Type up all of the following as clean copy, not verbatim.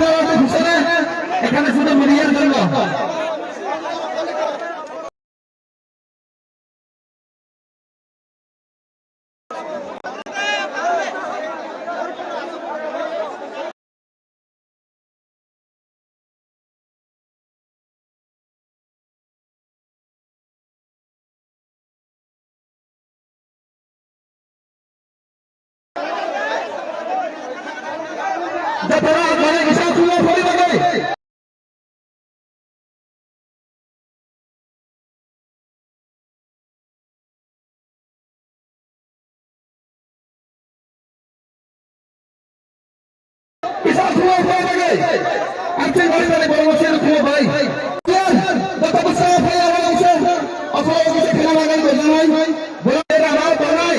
আপনারা একটু ঘুষে এখানে শুধু মিডিয়ার জন্য বিশাল খুব ভাই আজকে বাড়ি বাড়ি বড় বছর খুব ভাই গত বছর ভাই আমার অংশে অথবা অংশে খেলা লাগাই বলে নাই বলে আমার বলাই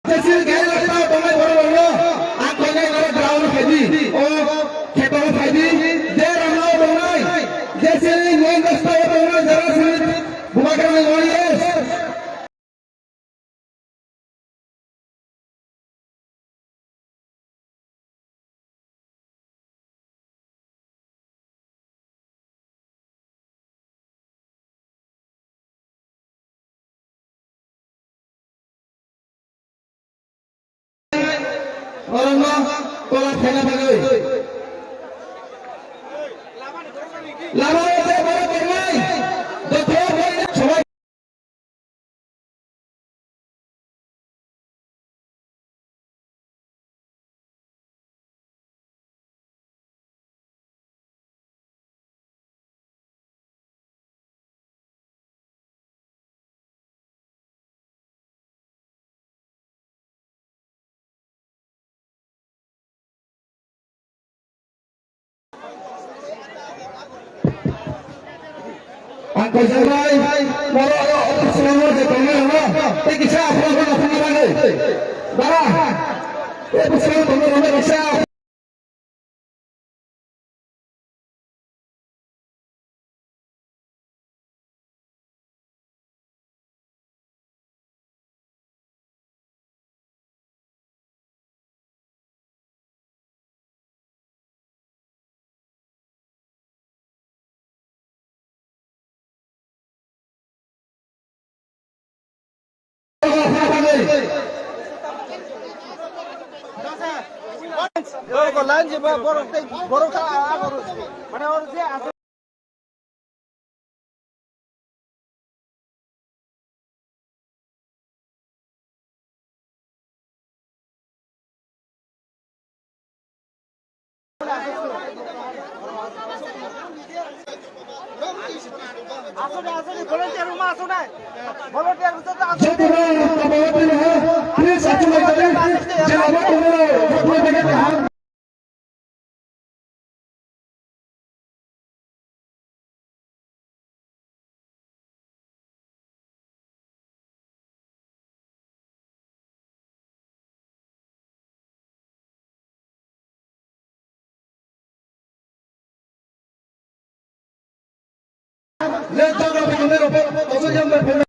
जैसे गए लगता है बने बड़े बड़े आप बने बड़े ग्राउंड खेदी और खेतों में खेदी जे रमना बनाई जैसे नई रास्ता बना जरा से बुआ करने वाली है और ना कोला खेला बगोई लामा से बड़े बनाई तो थोड़ा भाई सबाई Angkot sampai, kalau ada selama di kamera, tapi kita apa lagi? Darah, itu selama kamera bisa. Line যে বড় বড় মানে ওর যে আসলে আসলে ভলান্টিয়ার রুম আসো না ভলান্টিয়ার তো আসো जो तुम्हारा है, प्लीज साथी लोग ले जाओ अपने ऊपर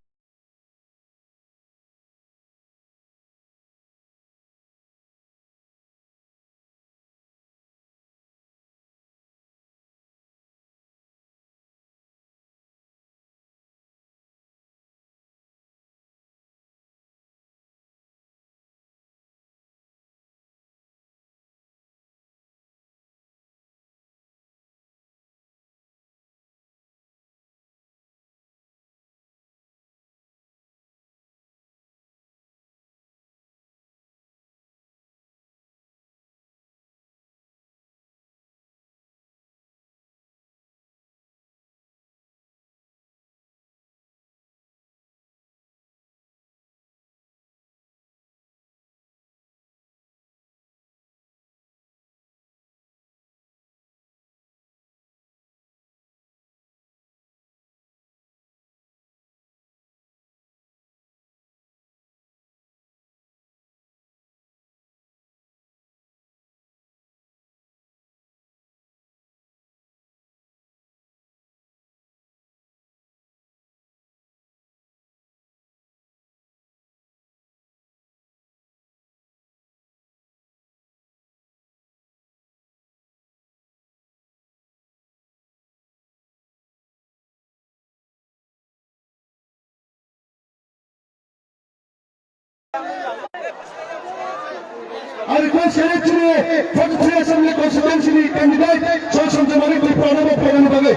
Northwest Electorate, 43 Assembly Constituency candidate, George Sanjamani, the Pranava Paganabale.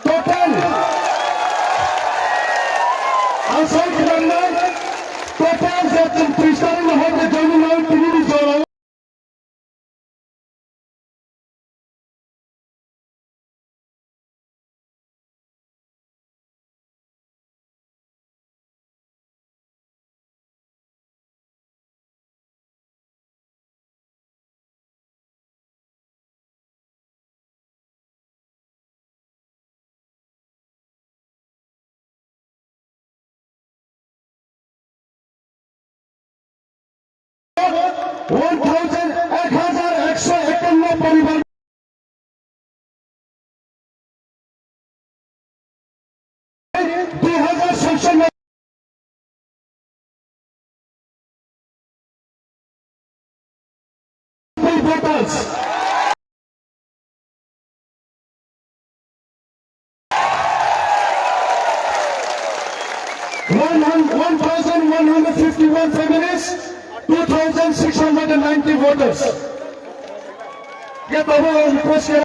Total, outside Kerala, total that 3 star in the hall, the joining out, Trinity 1,151 পরিবার 2,690 voters. One thousand 151 families, 2,690 voters. Get over and request here.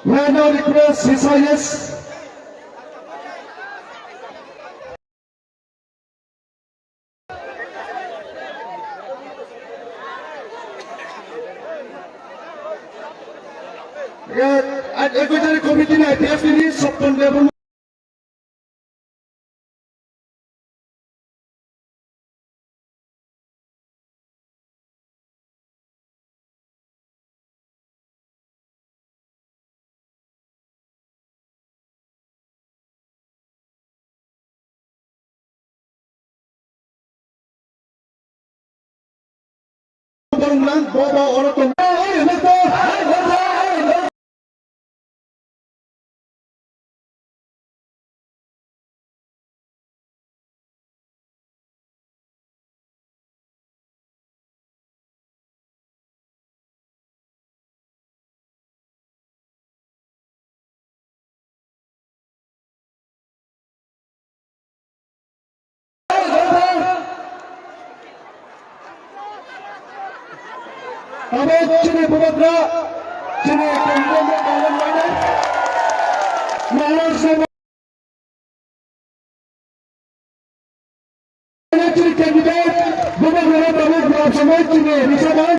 May I now request His Highness at Equitable Committee na IPF Sopton level. Boba Oraton. Abad Chine Bubadra, Chine Kandam Kalam Wada, Malar Sama, Electric candidate, Bubadra Babu Samaj Chine, Nishaban.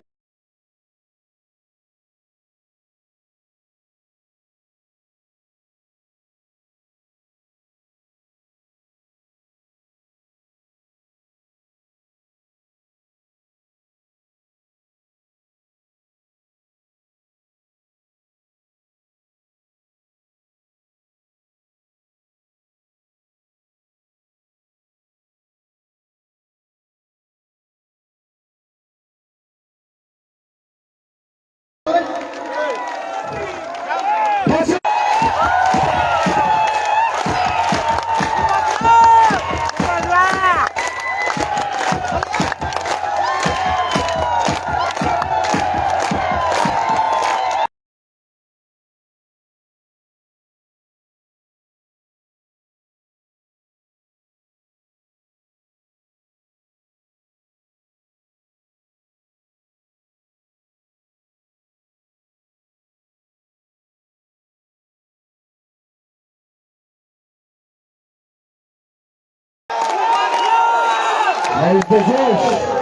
Aí, Jesus!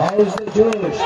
How's the Jewish?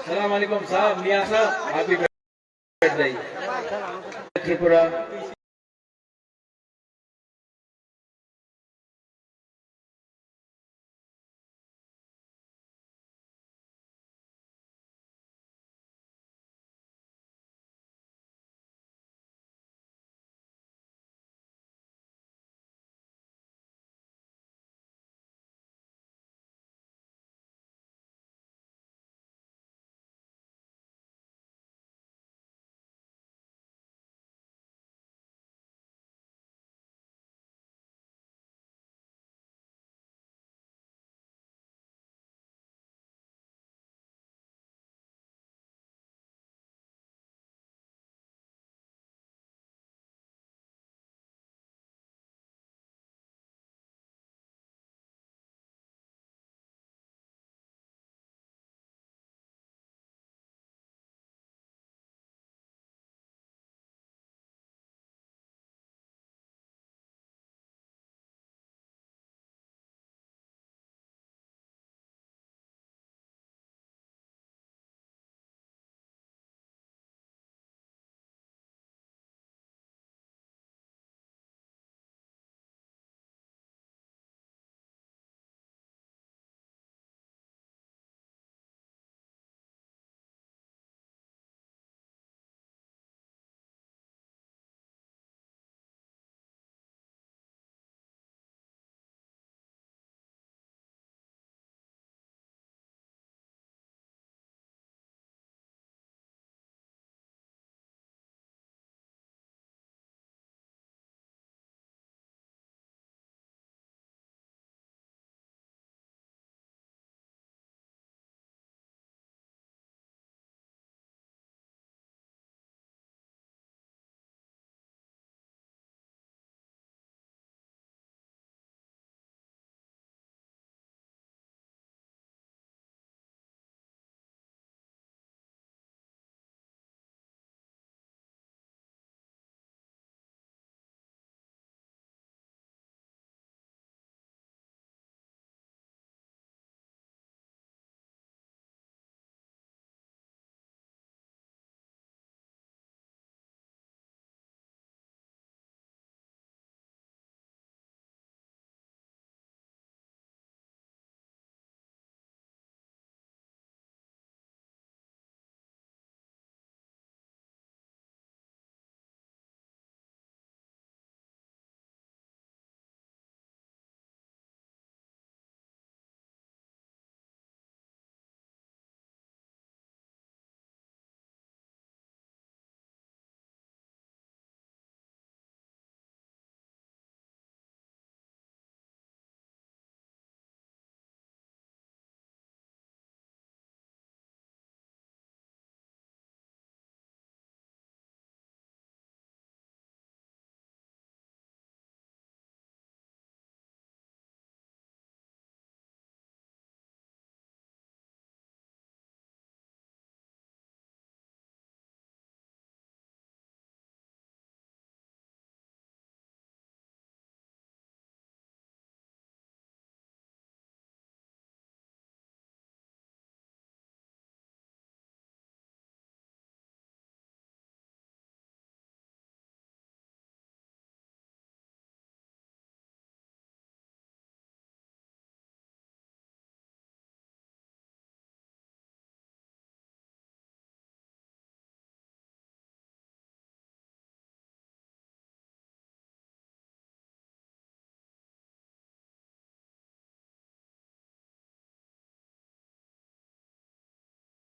Assalamualaikum salam, Mia sahab, happy birthday. Tripura.